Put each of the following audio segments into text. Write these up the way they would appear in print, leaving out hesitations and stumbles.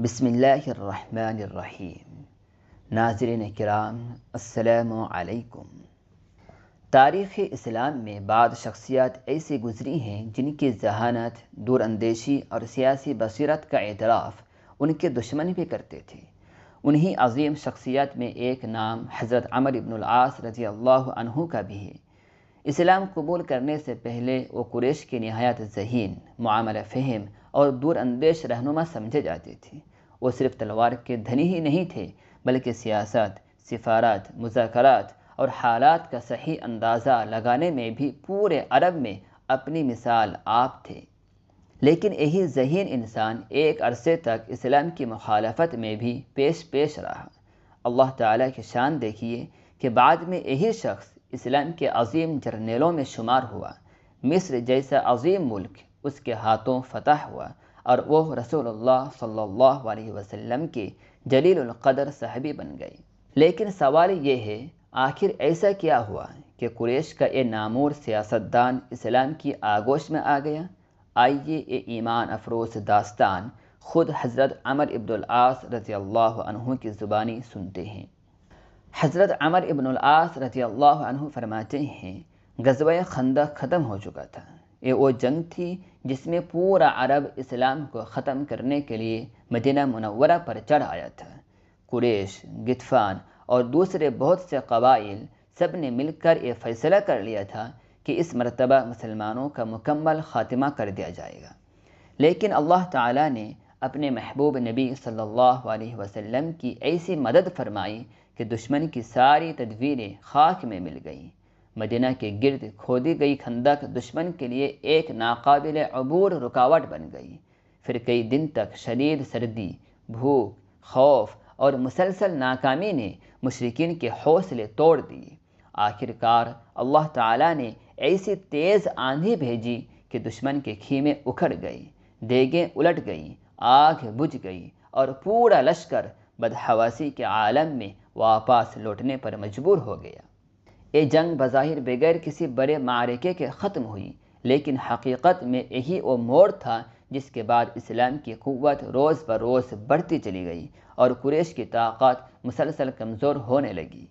بسم اللہ الرحمن الرحیم۔ ناظرین کرام، السلام علیکم۔ تاریخ اسلام میں بعض شخصیات ایسی گزری ہیں جن کی ذہانت، دور اندیشی اور سیاسی بصیرت کا اعتراف ان کے دشمن بھی کرتے تھے۔ انہی عظیم شخصیات میں ایک نام حضرت عمرو بن العاص رضی اللہ عنہ کا بھی ہے۔ اسلام قبول کرنے سے پہلے وہ قریش کے نہایت ذہین، معاملہ فہم اور دور اندیش رہنما سمجھے جاتے تھے۔ وہ صرف تلوار کے دھنی ہی نہیں تھے بلکہ سیاست، سفارت، مذاکرات اور حالات کا صحیح اندازہ لگانے میں بھی پورے عرب میں اپنی مثال آپ تھے۔ لیکن یہی ذہین انسان ایک عرصے تک اسلام کی مخالفت میں بھی پیش رہا۔ اللہ تعالیٰ کی شان دیکھیے کہ بعد میں یہی شخص اسلام کے عظیم جرنیلوں میں شمار ہوا۔ مصر جیسا عظیم ملک اس کے ہاتھوں فتح ہوا اور وہ رسول اللہ صلی اللہ علیہ وسلم کے جلیل القدر صحابی بن گئے۔ لیکن سوال یہ ہے، آخر ایسا کیا ہوا کہ قریش کا یہ نامور سیاستدان اسلام کی آغوش میں آ گیا؟ آئیے یہ ایمان افروز داستان خود حضرت عمرو بن العاص رضی اللہ عنہ کی زبانی سنتے ہیں۔ حضرت عمرو بن العاص رضی اللہ عنہ فرماتے ہیں، غزوہ خندق ختم ہو چکا تھا۔ یہ وہ جنگ تھی جس میں پورا عرب اسلام کو ختم کرنے کے لیے مدینہ منورہ پر چڑھ آیا تھا۔ قریش، غطفان اور دوسرے بہت سے قبائل سب نے مل کر یہ فیصلہ کر لیا تھا کہ اس مرتبہ مسلمانوں کا مکمل خاتمہ کر دیا جائے گا۔ لیکن اللہ تعالیٰ نے اپنے محبوب نبی صلی اللہ علیہ وسلم کی ایسی مدد فرمائی کہ دشمن کی ساری تدبیریں خاک میں مل گئیں۔ مدینہ کے گرد کھودی گئی خندق دشمن کے لیے ایک ناقابل عبور رکاوٹ بن گئی۔ پھر کئی دن تک شدید سردی، بھوک، خوف اور مسلسل ناکامی نے مشرکین کے حوصلے توڑ دیے۔ آخر کار اللہ تعالیٰ نے ایسی تیز آندھی بھیجی کہ دشمن کے خیمے اکھڑ گئے، دیگیں الٹ گئیں، آگ بجھ گئی اور پورا لشکر بدحواسی کے عالم میں واپس لوٹنے پر مجبور ہو گیا۔ یہ جنگ بظاہر بغیر کسی بڑے معرکے کے ختم ہوئی، لیکن حقیقت میں یہی وہ موڑ تھا جس کے بعد اسلام کی قوت روز بروز بڑھتی چلی گئی اور قریش کی طاقت مسلسل کمزور ہونے لگی۔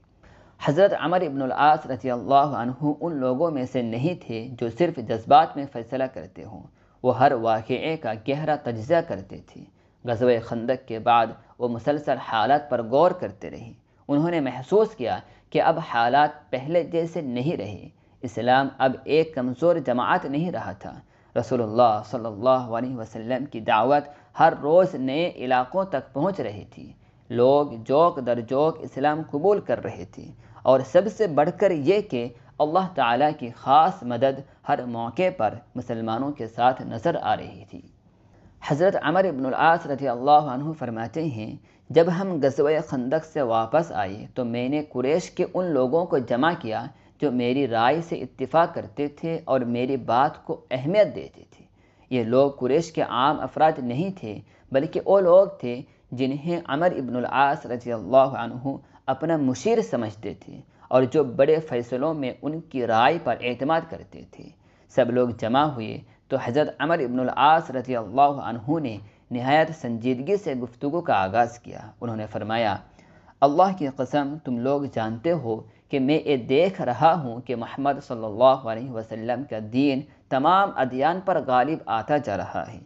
حضرت عمرو بن العاص رضی اللہ عنہ ان لوگوں میں سے نہیں تھے جو صرف جذبات میں فیصلہ کرتے ہوں، وہ ہر واقعے کا گہرا تجزیہ کرتے تھے۔ غزوہ خندق کے بعد وہ مسلسل حالات پر غور کرتے رہے۔ انہوں نے محسوس کیا کہ اب حالات پہلے جیسے نہیں رہے۔ اسلام اب ایک کمزور جماعت نہیں رہا تھا۔ رسول اللہ صلی اللہ علیہ وسلم کی دعوت ہر روز نئے علاقوں تک پہنچ رہی تھی۔ لوگ جوک در جوک اسلام قبول کر رہے تھے، اور سب سے بڑھ کر یہ کہ اللہ تعالیٰ کی خاص مدد ہر موقع پر مسلمانوں کے ساتھ نظر آ رہی تھی۔ حضرت عمرو بن العاص رضی اللہ عنہ فرماتے ہیں، جب ہم غزوہ خندق سے واپس آئے تو میں نے قریش کے ان لوگوں کو جمع کیا جو میری رائے سے اتفاق کرتے تھے اور میری بات کو اہمیت دیتے تھے۔ یہ لوگ قریش کے عام افراد نہیں تھے بلکہ وہ لوگ تھے جنہیں عمرو بن العاص رضی اللہ عنہ اپنا مشیر سمجھتے تھے اور جو بڑے فیصلوں میں ان کی رائے پر اعتماد کرتے تھے۔ سب لوگ جمع ہوئے تو حضرت عمرو بن العاص رضی اللہ عنہ نے نہایت سنجیدگی سے گفتگو کا آغاز کیا۔ انہوں نے فرمایا، اللہ کی قسم تم لوگ جانتے ہو کہ میں یہ دیکھ رہا ہوں کہ محمد صلی اللہ علیہ وسلم کا دین تمام ادیان پر غالب آتا جا رہا ہے۔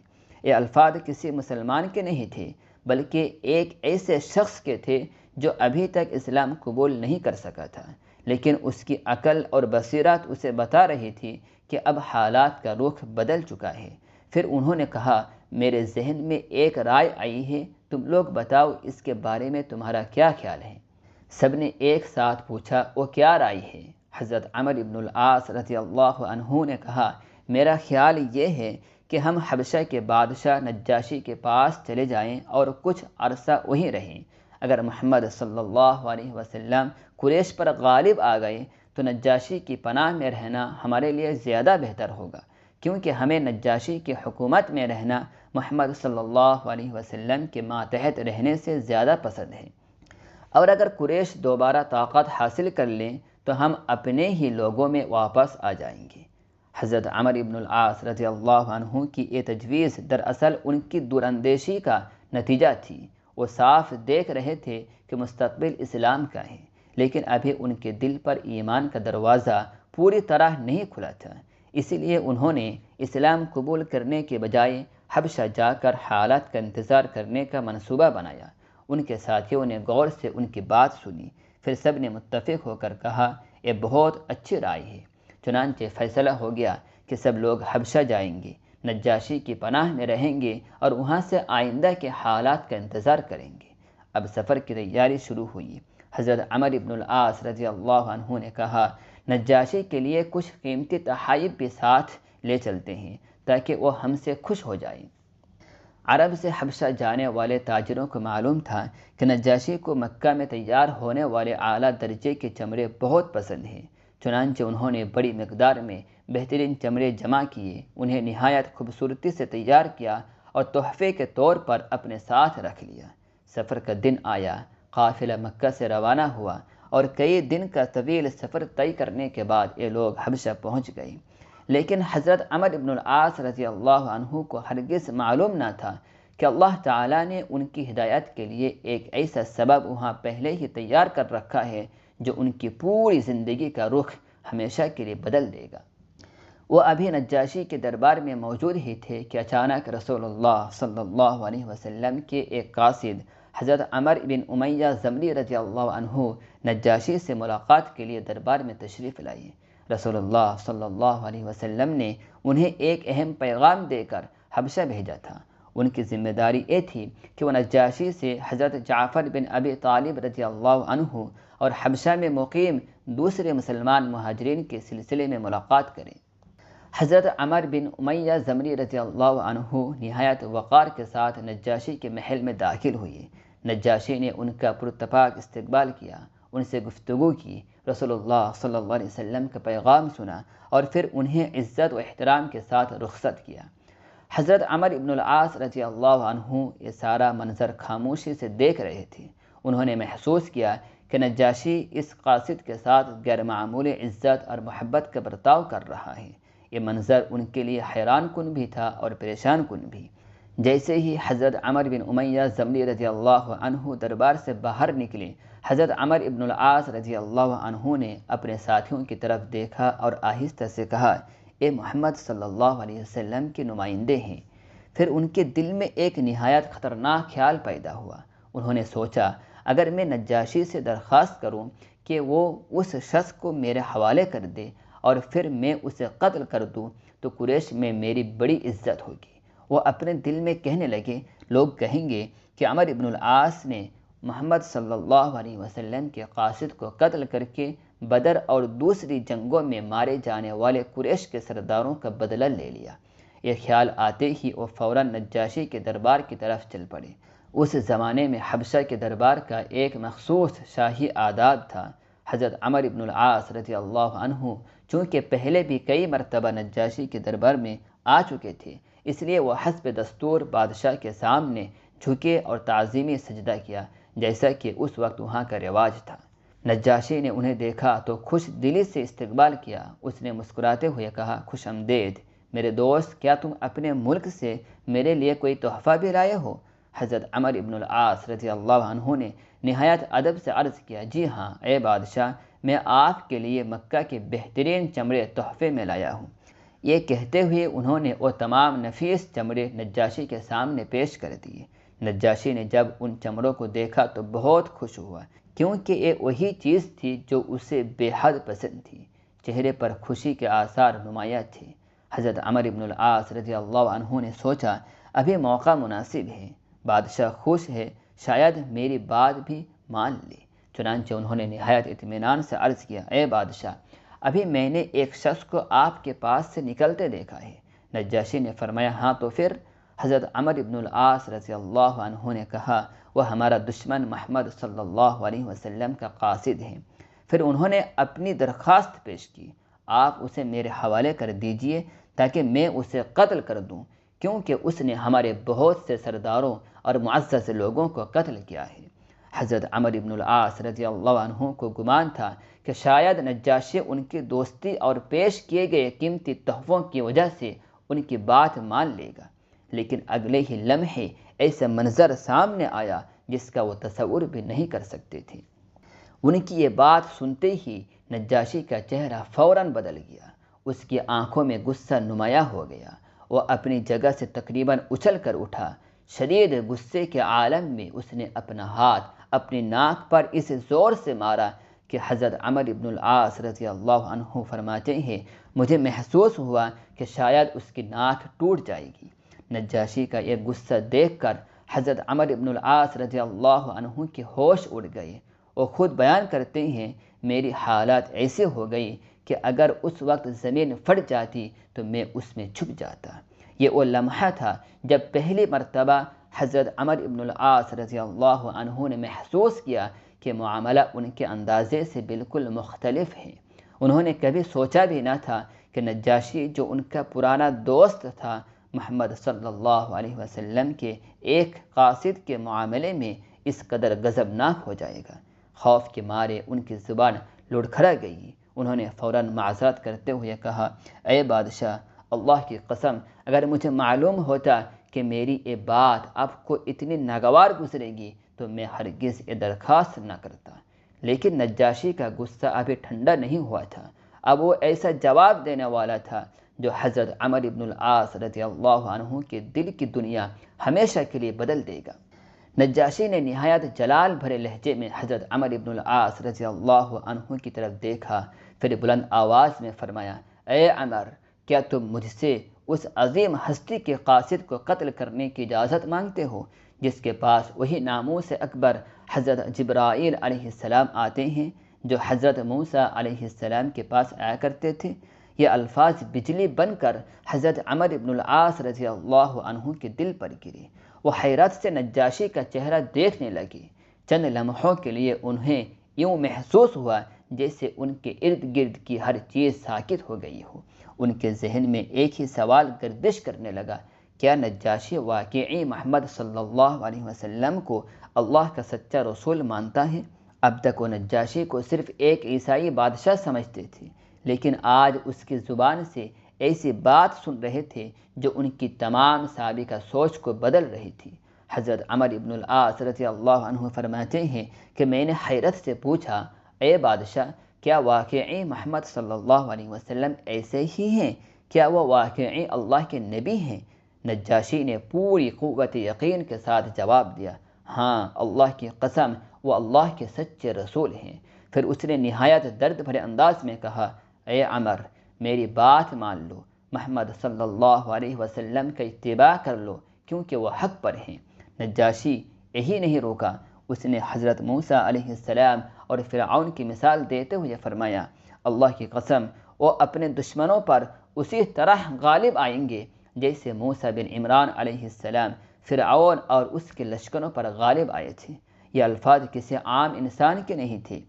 یہ الفاظ کسی مسلمان کے نہیں تھے بلکہ ایک ایسے شخص کے تھے جو ابھی تک اسلام قبول نہیں کر سکا تھا، لیکن اس کی عقل اور بصیرت اسے بتا رہی تھی کہ اب حالات کا رخ بدل چکا ہے۔ پھر انہوں نے کہا، میرے ذہن میں ایک رائے آئی ہے، تم لوگ بتاؤ اس کے بارے میں تمہارا کیا خیال ہے؟ سب نے ایک ساتھ پوچھا، وہ کیا رائے ہے؟ حضرت عمرو بن العاص رضی اللہ عنہ نے کہا، میرا خیال یہ ہے کہ ہم حبشہ کے بادشاہ نجاشی کے پاس چلے جائیں اور کچھ عرصہ وہیں رہیں۔ اگر محمد صلی اللہ علیہ وسلم قریش پر غالب آ گئے تو نجاشی کی پناہ میں رہنا ہمارے لیے زیادہ بہتر ہوگا، کیونکہ ہمیں نجاشی کی حکومت میں رہنا محمد صلی اللہ علیہ وسلم کے ماتحت رہنے سے زیادہ پسند ہے، اور اگر قریش دوبارہ طاقت حاصل کر لیں تو ہم اپنے ہی لوگوں میں واپس آ جائیں گے۔ حضرت عمرو بن العاص رضی اللہ عنہ کی یہ تجویز دراصل ان کی دور اندیشی کا نتیجہ تھی وہ صاف دیکھ رہے تھے کہ مستقبل اسلام کا ہے، لیکن ابھی ان کے دل پر ایمان کا دروازہ پوری طرح نہیں کھلا تھا۔ اسی لیے انہوں نے اسلام قبول کرنے کے بجائے حبشہ جا کر حالات کا انتظار کرنے کا منصوبہ بنایا۔ ان کے ساتھیوں نے غور سے ان کی بات سنی، پھر سب نے متفق ہو کر کہا یہ بہت اچھی رائے ہے۔ چنانچہ فیصلہ ہو گیا کہ سب لوگ حبشہ جائیں گے، نجاشی کی پناہ میں رہیں گے اور وہاں سے آئندہ کے حالات کا انتظار کریں گے۔ اب سفر کی تیاری شروع ہوئی۔ حضرت عمر بن العاص رضی اللہ عنہ نے کہا نجاشی کے لیے کچھ قیمتی تحائف بھی ساتھ لے چلتے ہیں تاکہ وہ ہم سے خوش ہو جائیں۔ عرب سے حبشہ جانے والے تاجروں کو معلوم تھا کہ نجاشی کو مکہ میں تیار ہونے والے اعلیٰ درجے کے چمڑے بہت پسند ہیں، چنانچہ انہوں نے بڑی مقدار میں بہترین چمڑے جمع کیے، انہیں نہایت خوبصورتی سے تیار کیا اور تحفے کے طور پر اپنے ساتھ رکھ لیا۔ سفر کا دن آیا، قافلہ مکہ سے روانہ ہوا اور کئی دن کا طویل سفر طے کرنے کے بعد یہ لوگ حبشہ پہنچ گئے۔ لیکن حضرت عمر بن العاص رضی اللہ عنہ کو ہرگز معلوم نہ تھا کہ اللہ تعالیٰ نے ان کی ہدایت کے لیے ایک ایسا سبب وہاں پہلے ہی تیار کر رکھا ہے جو ان کی پوری زندگی کا رخ ہمیشہ کے لیے بدل دے گا۔ وہ ابھی نجاشی کے دربار میں موجود ہی تھے کہ اچانک رسول اللہ صلی اللہ علیہ وسلم کے ایک قاصد حضرت عمر بن امیہ ضمری رضی اللہ عنہ نجاشی سے ملاقات کے لیے دربار میں تشریف لائے۔ رسول اللہ صلی اللہ علیہ وسلم نے انہیں ایک اہم پیغام دے کر حبشہ بھیجا تھا۔ ان کی ذمہ داری یہ تھی کہ وہ نجاشی سے حضرت جعفر بن ابی طالب رضی اللہ عنہ اور حبشہ میں مقیم دوسرے مسلمان مہاجرین کے سلسلے میں ملاقات کریں۔ حضرت عمر بن امیہ ضمری رضی اللہ عنہ نہایت وقار کے ساتھ نجاشی کے محل میں داخل ہوئے۔ نجاشی نے ان کا پرتپاک استقبال کیا، ان سے گفتگو کی، رسول اللہ صلی اللہ علیہ وسلم کا پیغام سنا اور پھر انہیں عزت و احترام کے ساتھ رخصت کیا۔ حضرت عمر بن العاص رضی اللہ عنہ یہ سارا منظر خاموشی سے دیکھ رہے تھے۔ انہوں نے محسوس کیا کہ نجاشی اس قاصد کے ساتھ غیر معمولی عزت اور محبت کا برتاؤ کر رہا ہے۔ یہ منظر ان کے لیے حیران کن بھی تھا اور پریشان کن بھی۔ جیسے ہی حضرت عمر بن امیہ ضمری رضی اللہ عنہ دربار سے باہر نکلے، حضرت عمر بن العاص رضی اللہ عنہ نے اپنے ساتھیوں کی طرف دیکھا اور آہستہ سے کہا اے محمد صلی اللہ علیہ وسلم کے نمائندے ہیں۔ پھر ان کے دل میں ایک نہایت خطرناک خیال پیدا ہوا۔ انہوں نے سوچا اگر میں نجاشی سے درخواست کروں کہ وہ اس شخص کو میرے حوالے کر دے اور پھر میں اسے قتل کر دوں تو قریش میں میری بڑی عزت ہوگی۔ وہ اپنے دل میں کہنے لگے لوگ کہیں گے کہ عمر بن العاص نے محمد صلی اللہ علیہ وسلم کے قاصد کو قتل کر کے بدر اور دوسری جنگوں میں مارے جانے والے قریش کے سرداروں کا بدلہ لے لیا۔ یہ خیال آتے ہی وہ فوراً نجاشی کے دربار کی طرف چل پڑے۔ اس زمانے میں حبشہ کے دربار کا ایک مخصوص شاہی آداب تھا۔ حضرت عمر بن العاص رضی اللہ عنہ چونکہ پہلے بھی کئی مرتبہ نجاشی کے دربار میں آ چکے تھے، اس لیے وہ حسب دستور بادشاہ کے سامنے جھکے اور تعظیمی سجدہ کیا جیسا کہ اس وقت وہاں کا رواج تھا۔ نجاشی نے انہیں دیکھا تو خوش دلی سے استقبال کیا۔ اس نے مسکراتے ہوئے کہا خوش آمدید میرے دوست، کیا تم اپنے ملک سے میرے لیے کوئی تحفہ بھی لائے ہو؟ حضرت عمر بن العاص رضی اللہ عنہ نے نہایت ادب سے عرض کیا جی ہاں اے بادشاہ، میں آپ کے لیے مکہ کے بہترین چمڑے تحفے میں لایا ہوں۔ یہ کہتے ہوئے انہوں نے وہ تمام نفیس چمڑے نجاشی کے سامنے پیش کر دیے۔ نجاشی نے جب ان چمڑوں کو دیکھا تو بہت خوش ہوا کیونکہ یہ وہی چیز تھی جو اسے بے حد پسند تھی۔ چہرے پر خوشی کے آثار نمایاں تھے۔ حضرت عمر بن العاص رضی اللہ عنہ نے سوچا ابھی موقع مناسب ہے، بادشاہ خوش ہے، شاید میری بات بھی مان لے۔ چنانچہ انہوں نے نہایت اطمینان سے عرض کیا اے بادشاہ، ابھی میں نے ایک شخص کو آپ کے پاس سے نکلتے دیکھا ہے۔ نجاشی نے فرمایا ہاں تو پھر؟ حضرت عمر بن العاص رضی اللہ عنہ نے کہا وہ ہمارا دشمن محمد صلی اللہ علیہ وسلم کا قاصد ہے۔ پھر انہوں نے اپنی درخواست پیش کی آپ اسے میرے حوالے کر دیجئے تاکہ میں اسے قتل کر دوں، کیونکہ اس نے ہمارے بہت سے سرداروں اور معزز لوگوں کو قتل کیا ہے۔ حضرت عمر بن العاص رضی اللہ عنہ کو گمان تھا کہ شاید نجاشی ان کی دوستی اور پیش کیے گئے قیمتی تحفوں کی وجہ سے ان کی بات مان لے گا، لیکن اگلے ہی لمحے ایسا منظر سامنے آیا جس کا وہ تصور بھی نہیں کر سکتے تھے۔ ان کی یہ بات سنتے ہی نجاشی کا چہرہ فوراً بدل گیا، اس کی آنکھوں میں غصہ نمایاں ہو گیا، وہ اپنی جگہ سے تقریباً اچھل کر اٹھا۔ شدید غصے کے عالم میں اس نے اپنا ہاتھ اپنی ناک پر اس زور سے مارا کہ حضرت عمرو بن العاص رضی اللہ عنہ فرماتے ہیں مجھے محسوس ہوا کہ شاید اس کی ناک ٹوٹ جائے گی۔ نجاشی کا یہ غصہ دیکھ کر حضرت عمرو بن العاص رضی اللہ عنہ کے ہوش اڑ گئے۔ وہ خود بیان کرتے ہیں میری حالت ایسے ہو گئی کہ اگر اس وقت زمین پھٹ جاتی تو میں اس میں چھپ جاتا۔ یہ وہ لمحہ تھا جب پہلی مرتبہ حضرت عمرو بن العاص رضی اللہ عنہ نے محسوس کیا کہ معاملہ ان کے اندازے سے بالکل مختلف ہے۔ انہوں نے کبھی سوچا بھی نہ تھا کہ نجاشی جو ان کا پرانا دوست تھا محمد صلی اللہ علیہ وسلم کے ایک قاصد کے معاملے میں اس قدر غضبناک ہو جائے گا۔ خوف کے مارے ان کی زبان لڑکھڑا گئی۔ انہوں نے فوراً معذرت کرتے ہوئے کہا اے بادشاہ، اللہ کی قسم اگر مجھے معلوم ہوتا کہ میری یہ بات آپ کو اتنی ناگوار گزرے گی تو میں ہرگز یہ درخواست نہ کرتا۔ لیکن نجاشی کا غصہ ابھی ٹھنڈا نہیں ہوا تھا۔ اب وہ ایسا جواب دینے والا تھا جو حضرت عمرو بن العاص رضی اللہ عنہ کے دل کی دنیا ہمیشہ کے لیے بدل دے گا۔ نجاشی نے نہایت جلال بھرے لہجے میں حضرت عمرو بن العاص رضی اللہ عنہ کی طرف دیکھا، پھر بلند آواز میں فرمایا اے عمر، کیا تم مجھ سے اس عظیم ہستی کے قاصد کو قتل کرنے کی اجازت مانگتے ہو جس کے پاس وہی ناموس اکبر حضرت جبرائیل علیہ السلام آتے ہیں جو حضرت موسیٰ علیہ السلام کے پاس آیا کرتے تھے؟ یہ الفاظ بجلی بن کر حضرت عمرو بن العاص رضی اللہ عنہ کے دل پر گرے۔ وہ حیرت سے نجاشی کا چہرہ دیکھنے لگے۔ چند لمحوں کے لیے انہیں یوں محسوس ہوا جیسے ان کے ارد گرد کی ہر چیز ساکت ہو گئی ہو۔ ان کے ذہن میں ایک ہی سوال گردش کرنے لگا، کیا نجاشی واقعی محمد صلی اللہ علیہ وسلم کو اللہ کا سچا رسول مانتا ہے؟ اب تک وہ نجاشی کو صرف ایک عیسائی بادشاہ سمجھتے تھے، لیکن آج اس کی زبان سے ایسی بات سن رہے تھے جو ان کی تمام سابقہ سوچ کو بدل رہی تھی۔ حضرت عمرو بن العاص رضی اللہ عنہ فرماتے ہیں کہ میں نے حیرت سے پوچھا اے بادشاہ، کیا واقعی محمد صلی اللہ علیہ وسلم ایسے ہی ہیں؟ کیا وہ واقعی اللہ کے نبی ہیں؟ نجاشی نے پوری قوت یقین کے ساتھ جواب دیا، ہاں اللہ کی قسم وہ اللہ کے سچے رسول ہیں۔ پھر اس نے نہایت درد بھرے انداز میں کہا اے عمر، میری بات مان لو، محمد صلی اللہ علیہ وسلم کا اتباع کر لو کیونکہ وہ حق پر ہیں۔ نجاشی یہی نہیں روکا، اس نے حضرت موسیٰ علیہ السلام اور فرعون کی مثال دیتے ہوئے فرمایا اللہ کی قسم وہ اپنے دشمنوں پر اسی طرح غالب آئیں گے جیسے موسیٰ بن عمران علیہ السلام فرعون اور اس کے لشکروں پر غالب آئے تھے۔ یہ الفاظ کسی عام انسان کے نہیں تھے،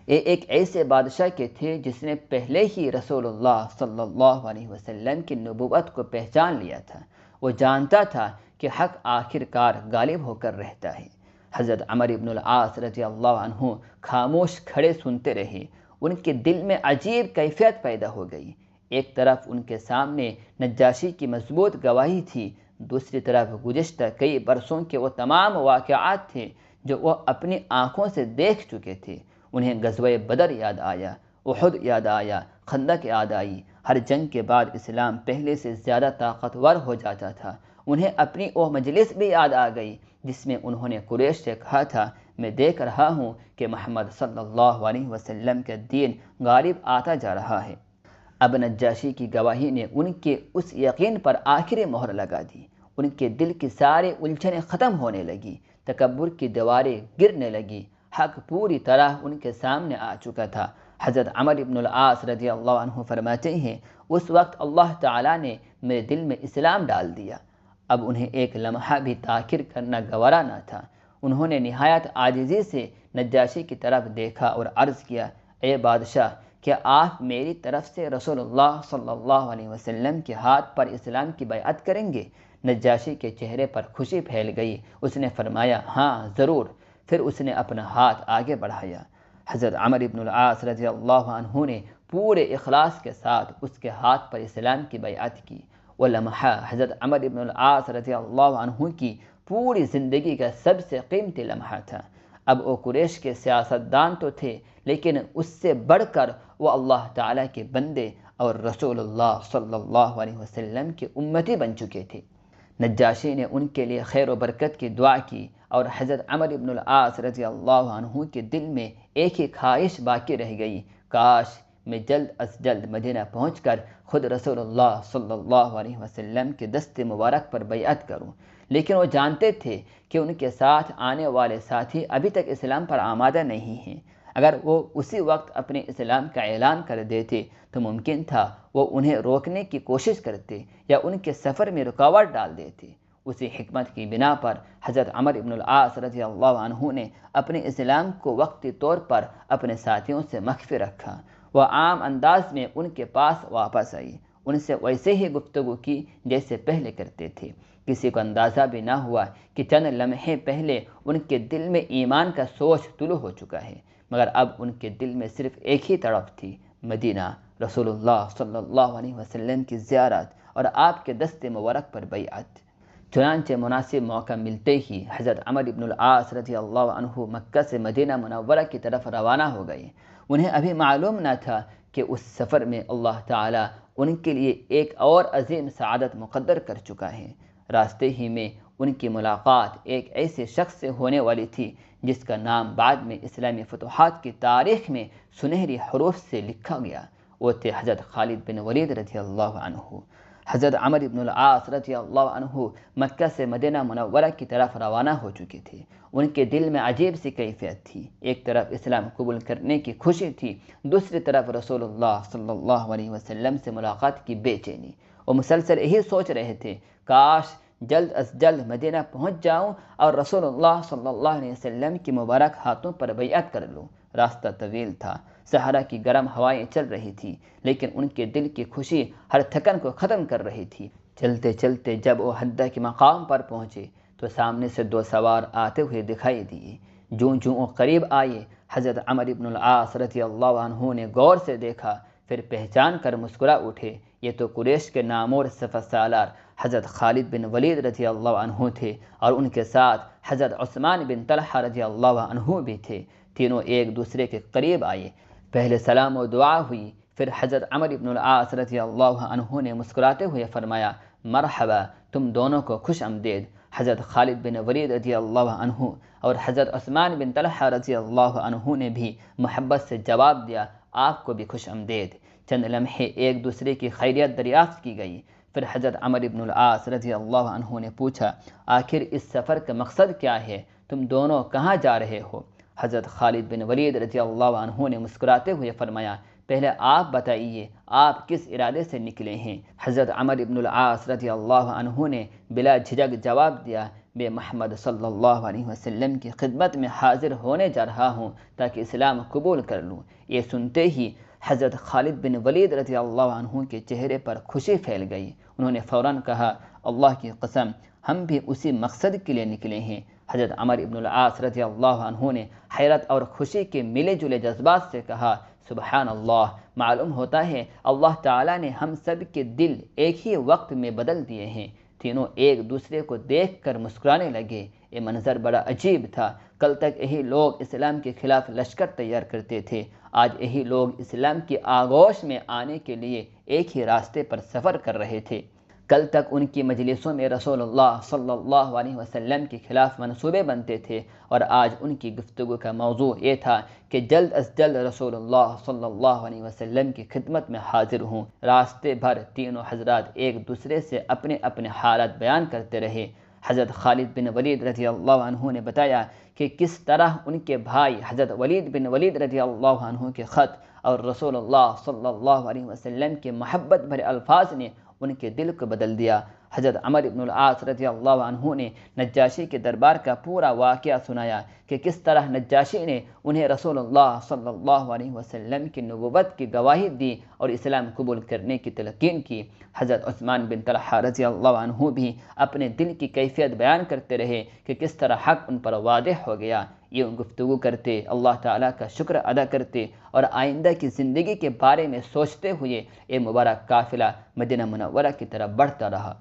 یہ ایک ایسے بادشاہ کے تھے جس نے پہلے ہی رسول اللہ صلی اللہ علیہ وسلم کی نبوت کو پہچان لیا تھا۔ وہ جانتا تھا کہ حق آخر کار غالب ہو کر رہتا ہے۔ حضرت عمرو بن العاص رضی اللہ عنہ خاموش کھڑے سنتے رہے۔ ان کے دل میں عجیب کیفیت پیدا ہو گئی۔ ایک طرف ان کے سامنے نجاشی کی مضبوط گواہی تھی، دوسری طرف گزشتہ کئی برسوں کے وہ تمام واقعات تھے جو وہ اپنی آنکھوں سے دیکھ چکے تھے۔ انہیں غزوہ بدر یاد آیا، احد یاد آیا، خندق یاد آئی۔ ہر جنگ کے بعد اسلام پہلے سے زیادہ طاقتور ہو جاتا تھا۔ انہیں اپنی وہ مجلس بھی یاد آ گئی جس میں انہوں نے قریش سے کہا تھا میں دیکھ رہا ہوں کہ محمد صلی اللہ علیہ وسلم کا دین غالب آتا جا رہا ہے۔ اب نجاشی کی گواہی نے ان کے اس یقین پر آخری مہر لگا دی۔ ان کے دل کی سارے الجھنیں ختم ہونے لگی، تکبر کی دیواریں گرنے لگی، حق پوری طرح ان کے سامنے آ چکا تھا۔ حضرت عمرو بن العاص رضی اللہ عنہ فرماتے ہیں اس وقت اللہ تعالیٰ نے میرے دل میں اسلام ڈال دیا۔ اب انہیں ایک لمحہ بھی تاخیر کرنا گوارا نہ تھا۔ انہوں نے نہایت عاجزی سے نجاشی کی طرف دیکھا اور عرض کیا اے بادشاہ، کیا آپ میری طرف سے رسول اللہ صلی اللہ علیہ وسلم کے ہاتھ پر اسلام کی بیعت کریں گے؟ نجاشی کے چہرے پر خوشی پھیل گئی۔ اس نے فرمایا ہاں ضرور۔ پھر اس نے اپنا ہاتھ آگے بڑھایا۔ حضرت عمرو بن العاص رضی اللہ عنہ نے پورے اخلاص کے ساتھ اس کے ہاتھ پر اسلام کی بیعت کی۔ وہ لمحہ حضرت عمرو بن العاص رضی اللہ عنہ کی پوری زندگی کا سب سے قیمتی لمحہ تھا۔ اب وہ قریش کے سیاستدان تو تھے، لیکن اس سے بڑھ کر وہ اللہ تعالیٰ کے بندے اور رسول اللہ صلی اللہ علیہ وسلم کے امتی بن چکے تھے۔ نجاشی نے ان کے لیے خیر و برکت کی دعا کی، اور حضرت عمرو بن العاص رضی اللہ عنہ کے دل میں ایک ہی خواہش باقی رہ گئی، کاش میں جلد از جلد مدینہ پہنچ کر خود رسول اللہ صلی اللہ علیہ وسلم کے دست مبارک پر بیعت کروں۔ لیکن وہ جانتے تھے کہ ان کے ساتھ آنے والے ساتھی ابھی تک اسلام پر آمادہ نہیں ہیں۔ اگر وہ اسی وقت اپنے اسلام کا اعلان کر دیتے تو ممکن تھا وہ انہیں روکنے کی کوشش کرتے یا ان کے سفر میں رکاوٹ ڈال دیتے۔ اسی حکمت کی بنا پر حضرت عمرو بن العاص رضی اللہ عنہ نے اپنے اسلام کو وقتی طور پر اپنے ساتھیوں سے مخفی رکھا۔ وہ عام انداز میں ان کے پاس واپس آئی، ان سے ویسے ہی گفتگو کی جیسے پہلے کرتے تھے۔ کسی کو اندازہ بھی نہ ہوا کہ چند لمحے پہلے ان کے دل میں ایمان کا سوچ طلوع ہو چکا ہے، مگر اب ان کے دل میں صرف ایک ہی تڑپ تھی، مدینہ، رسول اللہ صلی اللہ علیہ وسلم کی زیارت اور آپ کے دست مبارک پر بیعت۔ چنانچہ مناسب موقع ملتے ہی حضرت عمرو بن العاص رضی اللہ عنہ مکہ سے مدینہ منورہ کی طرف روانہ ہو گئے۔ انہیں ابھی معلوم نہ تھا کہ اس سفر میں اللہ تعالیٰ ان کے لیے ایک اور عظیم سعادت مقدر کر چکا ہے۔ راستے ہی میں ان کی ملاقات ایک ایسے شخص سے ہونے والی تھی جس کا نام بعد میں اسلامی فتوحات کی تاریخ میں سنہری حروف سے لکھا گیا۔ وہ تھے حضرت خالد بن ولید رضی اللہ عنہ۔ حضرت عمرو بن العاص رضی اللہ عنہ مکہ سے مدینہ منورہ کی طرف روانہ ہو چکے تھے۔ ان کے دل میں عجیب سی کیفیت تھی، ایک طرف اسلام قبول کرنے کی خوشی تھی، دوسری طرف رسول اللہ صلی اللہ علیہ وسلم سے ملاقات کی بے چینی۔ وہ مسلسل یہی سوچ رہے تھے، کاش جلد از جلد مدینہ پہنچ جاؤں اور رسول اللہ صلی اللہ علیہ وسلم کی مبارک ہاتھوں پر بیعت کر لوں۔ راستہ طویل تھا، صحرا کی گرم ہوائیں چل رہی تھی، لیکن ان کے دل کی خوشی ہر تھکن کو ختم کر رہی تھی۔ چلتے چلتے جب وہ حدہ کے مقام پر پہنچے تو سامنے سے دو سوار آتے ہوئے دکھائی دیے۔ جوں جوں وہ قریب آئے، حضرت عمرو بن العاص رضی اللہ عنہ نے غور سے دیکھا، پھر پہچان کر مسکرا اٹھے۔ یہ تو قریش کے نامور سپہ سالار حضرت خالد بن ولید رضی اللہ عنہ تھے، اور ان کے ساتھ حضرت عثمان بن طلحہ رضی اللہ عنہ بھی تھے۔ تینوں ایک دوسرے کے قریب آئے، پہلے سلام و دعا ہوئی، پھر حضرت عمرو بن العاص رضی اللہ عنہ نے مسکراتے ہوئے فرمایا، مرحبا، تم دونوں کو خوش آمدید۔ حضرت خالد بن ولید رضی اللہ عنہ اور حضرت عثمان بن طلحہ رضی اللہ عنہ نے بھی محبت سے جواب دیا، آپ کو بھی خوش آمدید۔ چند لمحے ایک دوسرے کی خیریت دریافت کی گئی، پھر حضرت عمرو بن العاص رضی اللہ عنہ نے پوچھا، آخر اس سفر کا مقصد کیا ہے؟ تم دونوں کہاں جا رہے ہو؟ حضرت خالد بن ولید رضی اللہ عنہ نے مسکراتے ہوئے فرمایا، پہلے آپ بتائیے آپ کس ارادے سے نکلے ہیں؟ حضرت عمرو بن العاص رضی اللہ عنہ نے بلا جھجک جواب دیا، میں محمد صلی اللہ علیہ وسلم کی خدمت میں حاضر ہونے جا رہا ہوں تاکہ اسلام قبول کر لوں۔ یہ سنتے ہی حضرت خالد بن ولید رضی اللہ عنہ کے چہرے پر خوشی پھیل گئی۔ انہوں نے فوراً کہا، اللہ کی قسم ہم بھی اسی مقصد کے لیے نکلے ہیں۔ حضرت عمرو بن العاص رضی اللہ عنہ نے حیرت اور خوشی کے ملے جلے جذبات سے کہا، سبحان اللہ، معلوم ہوتا ہے اللہ تعالیٰ نے ہم سب کے دل ایک ہی وقت میں بدل دیے ہیں۔ تینوں ایک دوسرے کو دیکھ کر مسکرانے لگے۔ یہ منظر بڑا عجیب تھا۔ کل تک یہی لوگ اسلام کے خلاف لشکر تیار کرتے تھے، آج یہی لوگ اسلام کی آغوش میں آنے کے لیے ایک ہی راستے پر سفر کر رہے تھے۔ کل تک ان کی مجلسوں میں رسول اللہ صلی اللہ علیہ وسلم کے خلاف منصوبے بنتے تھے، اور آج ان کی گفتگو کا موضوع یہ تھا کہ جلد از جلد رسول اللہ صلی اللہ علیہ وسلم کی خدمت میں حاضر ہوں۔ راستے بھر تینوں حضرات ایک دوسرے سے اپنے اپنے حالات بیان کرتے رہے۔ حضرت خالد بن ولید رضی اللہ عنہ نے بتایا کہ کس طرح ان کے بھائی حضرت ولید بن ولید رضی اللہ عنہ کے خط اور رسول اللہ صلی اللہ علیہ وسلم کے محبت بھرے الفاظ نے ان کے دل کو بدل دیا۔ حضرت عمرو بن العاص رضی اللہ عنہ نے نجاشی کے دربار کا پورا واقعہ سنایا کہ کس طرح نجاشی نے انہیں رسول اللہ صلی اللہ علیہ وسلم کی نبوت کی گواہی دی اور اسلام قبول کرنے کی تلقین کی۔ حضرت عثمان بن طلحہ رضی اللہ عنہ بھی اپنے دل کی کیفیت بیان کرتے رہے کہ کس طرح حق ان پر واضح ہو گیا۔ یہ گفتگو کرتے، اللہ تعالیٰ کا شکر ادا کرتے اور آئندہ کی زندگی کے بارے میں سوچتے ہوئے یہ مبارک قافلہ مدینہ منورہ کی طرف بڑھتا رہا۔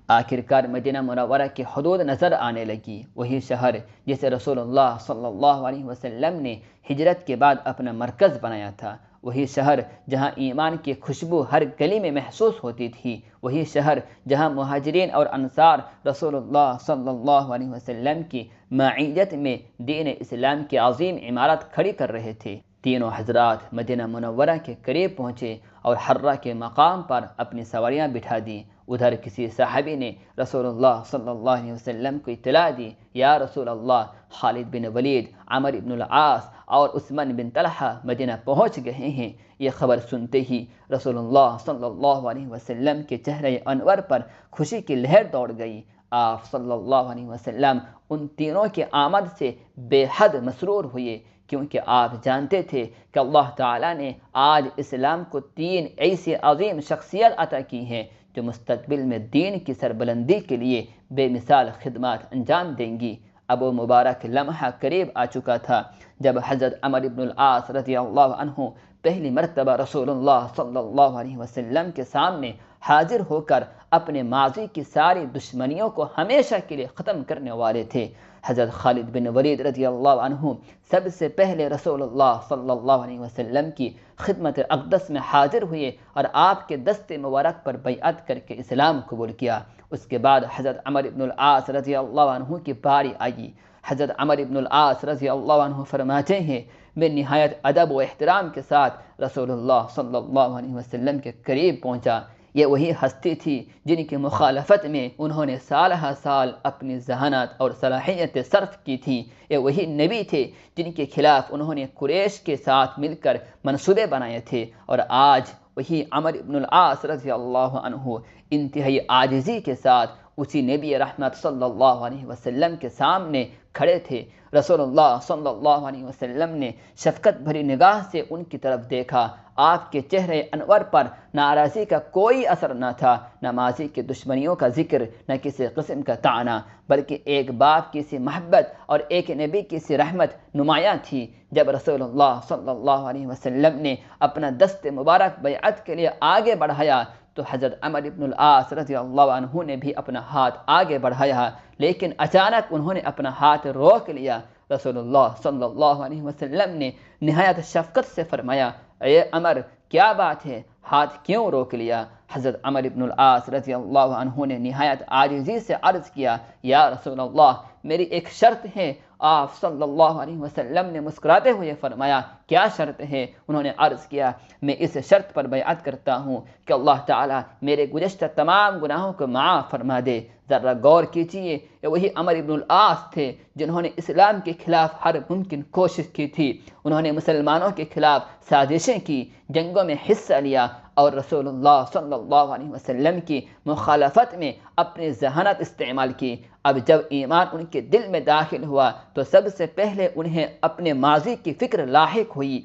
آخر کار مدینہ منورہ کی حدود نظر آنے لگی، وہی شہر جسے رسول اللہ صلی اللہ علیہ وسلم نے ہجرت کے بعد اپنا مرکز بنایا تھا، وہی شہر جہاں ایمان کی خوشبو ہر گلی میں محسوس ہوتی تھی، وہی شہر جہاں مہاجرین اور انصار رسول اللہ صلی اللہ علیہ وسلم کی معیت میں دین اسلام کی عظیم عمارت کھڑی کر رہے تھے۔ تینوں حضرات مدینہ منورہ کے قریب پہنچے اور حرہ کے مقام پر اپنی سواریاں بٹھا دیں۔ ادھر کسی صحابی نے رسول اللہ صلی اللہ علیہ وسلم کو اطلاع دی، یا رسول اللہ، خالد بن ولید، عمر بن العاص اور عثمان بن طلحہ مدینہ پہنچ گئے ہیں۔ یہ خبر سنتے ہی رسول اللہ صلی اللہ علیہ وسلم کے چہرے انور پر خوشی کی لہر دوڑ گئی۔ آپ صلی اللہ علیہ وسلم ان تینوں کی آمد سے بے حد مسرور ہوئے، کیونکہ آپ جانتے تھے کہ اللہ تعالیٰ نے آج اسلام کو تین ایسی عظیم شخصیت عطا کی ہیں جو مستقبل میں دین کی سربلندی کے لیے بے مثال خدمات انجام دیں گی۔ اب وہ مبارک لمحہ قریب آ چکا تھا جب حضرت عمر بن العاص رضی اللہ عنہ پہلی مرتبہ رسول اللہ صلی اللہ علیہ وسلم کے سامنے حاضر ہو کر اپنے ماضی کی ساری دشمنیوں کو ہمیشہ کے لیے ختم کرنے والے تھے۔ حضرت خالد بن ولید رضی اللہ عنہ سب سے پہلے رسول اللہ صلی اللہ علیہ وسلم کی خدمت اقدس میں حاضر ہوئے اور آپ کے دست مبارک پر بیعت کر کے اسلام قبول کیا۔ اس کے بعد حضرت عمر بن العاص رضی اللہ عنہ کی باری آئی۔ حضرت عمر بن العاص رضی اللہ عنہ فرماتے ہیں، میں نہایت ادب و احترام کے ساتھ رسول اللہ صلی اللہ علیہ وسلم کے قریب پہنچا۔ یہ وہی ہستی تھی جن کی مخالفت میں انہوں نے سالہ سال اپنی ذہانت اور صلاحیت صرف کی تھی۔ یہ وہی نبی تھے جن کے خلاف انہوں نے قریش کے ساتھ مل کر منصوبے بنائے تھے، اور آج وہی عمر بن العاص رضی اللہ عنہ انتہائی عاجزی کے ساتھ اسی نبی رحمت صلی اللہ علیہ وسلم کے سامنے کھڑے تھے۔ رسول اللہ صلی اللہ علیہ وسلم نے شفقت بھری نگاہ سے ان کی طرف دیکھا۔ آپ کے چہرے انور پر ناراضی کا کوئی اثر نہ تھا، نہ ماضی کی دشمنیوں کا ذکر، نہ کسی قسم کا طعنہ، بلکہ ایک باپ کی سی محبت اور ایک نبی کی سی رحمت نمایاں تھی۔ جب رسول اللہ صلی اللہ علیہ وسلم نے اپنا دست مبارک بیعت کے لیے آگے بڑھایا تو حضرت عمر بن العاص رضی اللہ عنہ نے بھی اپنا ہاتھ آگے بڑھایا، لیکن اچانک انہوں نے اپنا ہاتھ روک لیا۔ رسول اللہ صلی اللہ علیہ وسلم نے نہایت شفقت سے فرمایا، اے عمر، کیا بات ہے، ہاتھ کیوں روک لیا؟ حضرت عمر بن العاص رضی اللہ عنہ نے نہایت عاجزی سے عرض کیا، یا رسول اللہ، میری ایک شرط ہے۔ آپ صلی اللہ علیہ وسلم نے مسکراتے ہوئے فرمایا، کیا شرط ہے؟ انہوں نے عرض کیا، میں اس شرط پر بیعت کرتا ہوں کہ اللہ تعالیٰ میرے گزشتہ تمام گناہوں کو معاف فرما دے۔ ذرا غور کیجیے، یہ وہی عمر بن العاص تھے جنہوں نے اسلام کے خلاف ہر ممکن کوشش کی تھی۔ انہوں نے مسلمانوں کے خلاف سازشیں کی، جنگوں میں حصہ لیا اور رسول اللہ صلی اللہ علیہ وسلم کی مخالفت میں اپنی ذہانت استعمال کی۔ اب جب ایمان ان کے دل میں داخل ہوا تو سب سے پہلے انہیں اپنے ماضی کی فکر لاحق ہوئی۔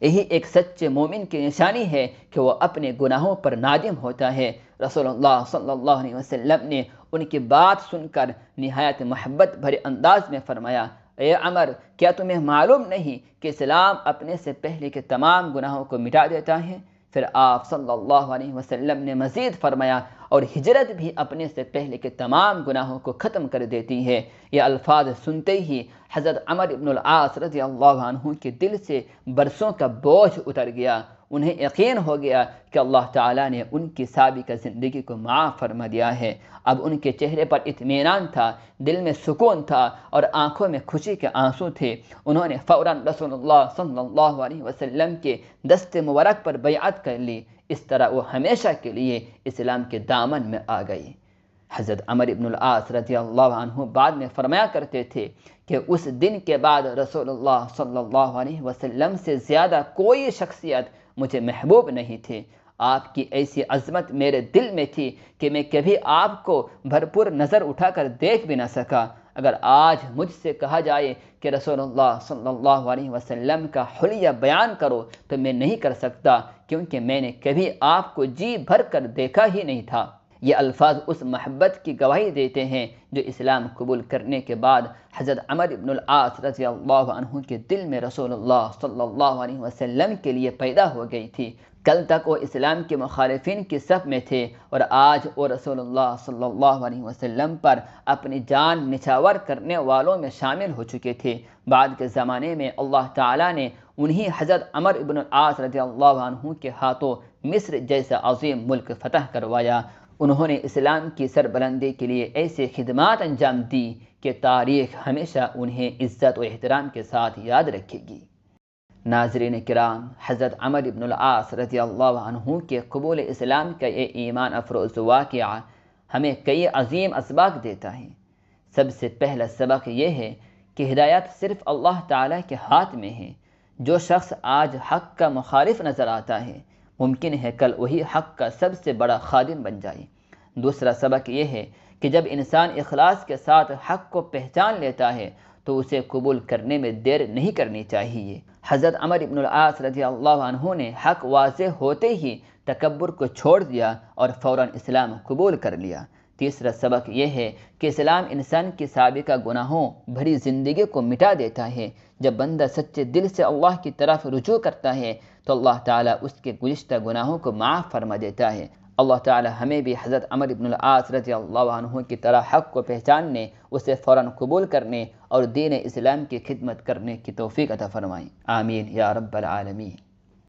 یہی ایک سچے مومن کی نشانی ہے کہ وہ اپنے گناہوں پر نادم ہوتا ہے۔ رسول اللہ صلی اللہ علیہ وسلم نے ان کی بات سن کر نہایت محبت بھرے انداز میں فرمایا، اے عمر، کیا تمہیں معلوم نہیں کہ اسلام اپنے سے پہلے کے تمام گناہوں کو مٹا دیتا ہے؟ پھر آپ صلی اللہ علیہ وسلم نے مزید فرمایا، اور ہجرت بھی اپنے سے پہلے کے تمام گناہوں کو ختم کر دیتی ہے۔ یہ الفاظ سنتے ہی حضرت عمر بن العاص رضی اللہ عنہ کے دل سے برسوں کا بوجھ اتر گیا۔ انہیں یقین ہو گیا کہ اللہ تعالیٰ نے ان کی سابقہ زندگی کو معاف فرما دیا ہے۔ اب ان کے چہرے پر اطمینان تھا، دل میں سکون تھا اور آنکھوں میں خوشی کے آنسو تھے۔ انہوں نے فوراً رسول اللہ صلی اللہ علیہ وسلم کے دست مبارک پر بیعت کر لی۔ اس طرح وہ ہمیشہ کے لیے اسلام کے دامن میں آ گئی۔ حضرت عمر بن العاص رضی اللہ عنہ بعد میں فرمایا کرتے تھے کہ اس دن کے بعد رسول اللہ صلی اللہ علیہ وسلم سے زیادہ کوئی شخصیت مجھے محبوب نہیں تھی۔ آپ کی ایسی عظمت میرے دل میں تھی کہ میں کبھی آپ کو بھرپور نظر اٹھا کر دیکھ بھی نہ سکا۔ اگر آج مجھ سے کہا جائے کہ رسول اللہ صلی اللہ علیہ وسلم کا حلیہ بیان کرو تو میں نہیں کر سکتا، کیونکہ میں نے کبھی آپ کو جی بھر کر دیکھا ہی نہیں تھا۔ یہ الفاظ اس محبت کی گواہی دیتے ہیں جو اسلام قبول کرنے کے بعد حضرت عمر بن العاص رضی اللہ عنہ کے دل میں رسول اللہ صلی اللہ علیہ وسلم کے لیے پیدا ہو گئی تھی۔ کل تک وہ اسلام کے مخالفین کی صف میں تھے اور آج وہ رسول اللہ صلی اللہ علیہ وسلم پر اپنی جان نچھاور کرنے والوں میں شامل ہو چکے تھے۔ بعد کے زمانے میں اللہ تعالیٰ نے انہی حضرت عمرو بن العاص رضی اللہ عنہ کے ہاتھوں مصر جیسا عظیم ملک فتح کروایا۔ انہوں نے اسلام کی سربلندی کے لیے ایسے خدمات انجام دی کہ تاریخ ہمیشہ انہیں عزت و احترام کے ساتھ یاد رکھے گی۔ ناظرین کرام، حضرت عمرو بن العاص رضی اللہ عنہ کے قبول اسلام کا یہ ایمان افروز واقعہ ہمیں کئی عظیم اسباق دیتا ہے۔ سب سے پہلا سبق یہ ہے کہ ہدایت صرف اللہ تعالیٰ کے ہاتھ میں ہے۔ جو شخص آج حق کا مخالف نظر آتا ہے، ممکن ہے کل وہی حق کا سب سے بڑا خادم بن جائے۔ دوسرا سبق یہ ہے کہ جب انسان اخلاص کے ساتھ حق کو پہچان لیتا ہے تو اسے قبول کرنے میں دیر نہیں کرنی چاہیے۔ حضرت عمرو بن العاص رضی اللہ عنہ نے حق واضح ہوتے ہی تکبر کو چھوڑ دیا اور فوراً اسلام قبول کر لیا۔ تیسرا سبق یہ ہے کہ اسلام انسان کی سابقہ گناہوں بھری زندگی کو مٹا دیتا ہے۔ جب بندہ سچے دل سے اللہ کی طرف رجوع کرتا ہے تو اللہ تعالیٰ اس کے گزشتہ گناہوں کو معاف فرما دیتا ہے۔ اللہ تعالیٰ ہمیں بھی حضرت عمرو بن العاص رضی اللہ عنہ کی طرح حق کو پہچاننے، اسے فوراً قبول کرنے اور دین اسلام کی خدمت کرنے کی توفیق عطا فرمائیں۔ آمین یا رب العالمین۔